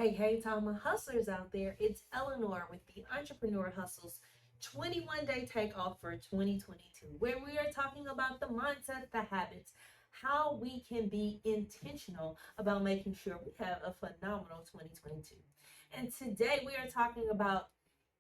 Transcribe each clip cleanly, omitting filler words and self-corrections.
Hey, to all my hustlers out there, it's Eleanor with the Entrepreneur Hustles 21-day takeoff for 2022, where we are talking about the mindset, the habits, how we can be intentional about making sure we have a phenomenal 2022. And today we are talking about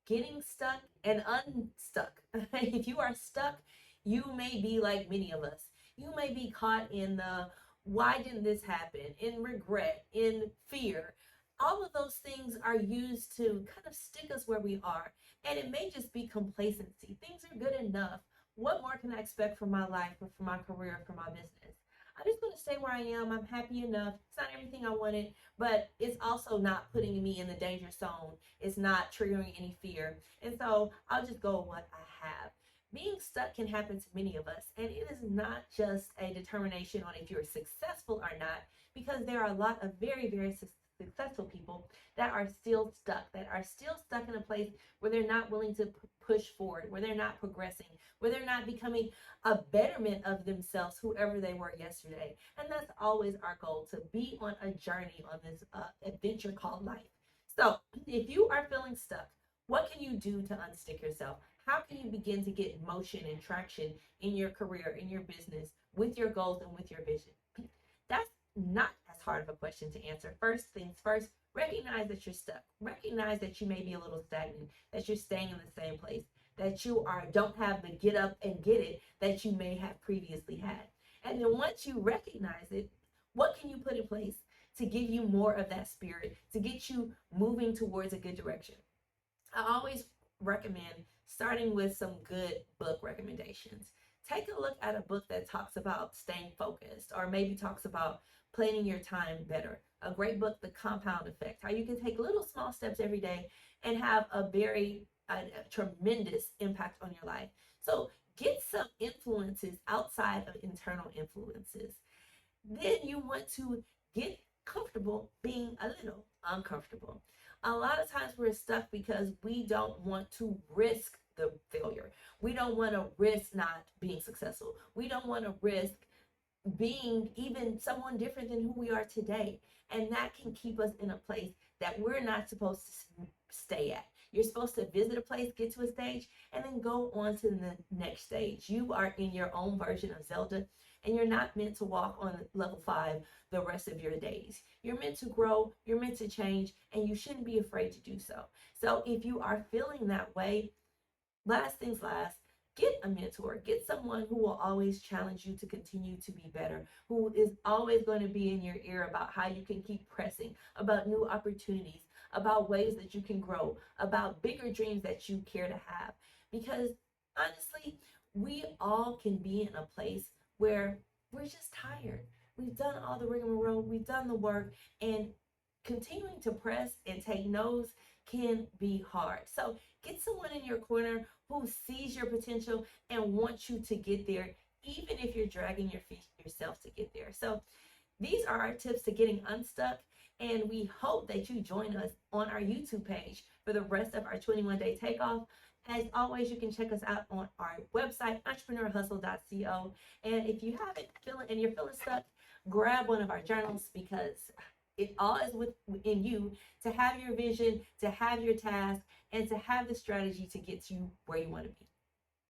getting stuck and unstuck. If you are stuck, you may be like many of us. You may be caught in the why didn't this happen, in regret, in fear. All of those things are used to kind of stick us where we are. And it may just be complacency. Things are good enough. What more can I expect from my life or from my career, from my business? I'm just going to stay where I am. I'm happy enough. It's not everything I wanted, but it's also not putting me in the danger zone. It's not triggering any fear. And so I'll just go with what I have. Being stuck can happen to many of us, and it is not just a determination on if you're successful or not, because there are a lot of very successful people that are still stuck in a place where they're not willing to push forward, where they're not progressing, where they're not becoming a betterment of themselves, whoever they were yesterday. And that's always our goal, to be on a journey on this adventure called life. So if you are feeling stuck, what can you do to unstick yourself? How can you begin to get motion and traction in your career, in your business, with your goals and with your vision? That's not as hard of a question to answer. First things first, recognize that you're stuck. Recognize that you may be a little stagnant, that you're staying in the same place, that you don't have the get up and get it that you may have previously had. And then once you recognize it, what can you put in place to give you more of that spirit, to get you moving towards a good direction? I always recommend starting with some good book recommendations. Take a look at a book that talks about staying focused, or maybe talks about planning your time better. A great book, The Compound Effect, how you can take little small steps every day and have a tremendous impact on your life. So get some influences outside of internal influences. Then you want to get comfortable being a little uncomfortable. A lot of times we're stuck because we don't want to risk the failure. We don't want to risk not being successful. We don't want to risk being even someone different than who we are today. And that can keep us in a place that we're not supposed to stay at. You're supposed to visit a place, get to a stage, and then go on to the next stage. You are in your own version of Zelda, and you're not meant to walk on level 5 the rest of your days. You're meant to grow, you're meant to change, and you shouldn't be afraid to do so. So if you are feeling that way, last things last, get a mentor. Get someone who will always challenge you to continue to be better, who is always going to be in your ear about how you can keep pressing, about new opportunities, about ways that you can grow, about bigger dreams that you care to have. Because honestly, we all can be in a place where we're just tired. We've done all the rigmarole, we've done the work, and continuing to press and take no's can be hard. So get someone in your corner who sees your potential and wants you to get there, even if you're dragging your feet yourself to get there. So these are our tips to getting unstuck, and we hope that you join us on our YouTube page for the rest of our 21-day takeoff. As always, you can check us out on our website, entrepreneurhustle.co. And if you haven't you're feeling stuck, grab one of our journals, because it all is within you to have your vision, to have your task, and to have the strategy to get you where you want to be.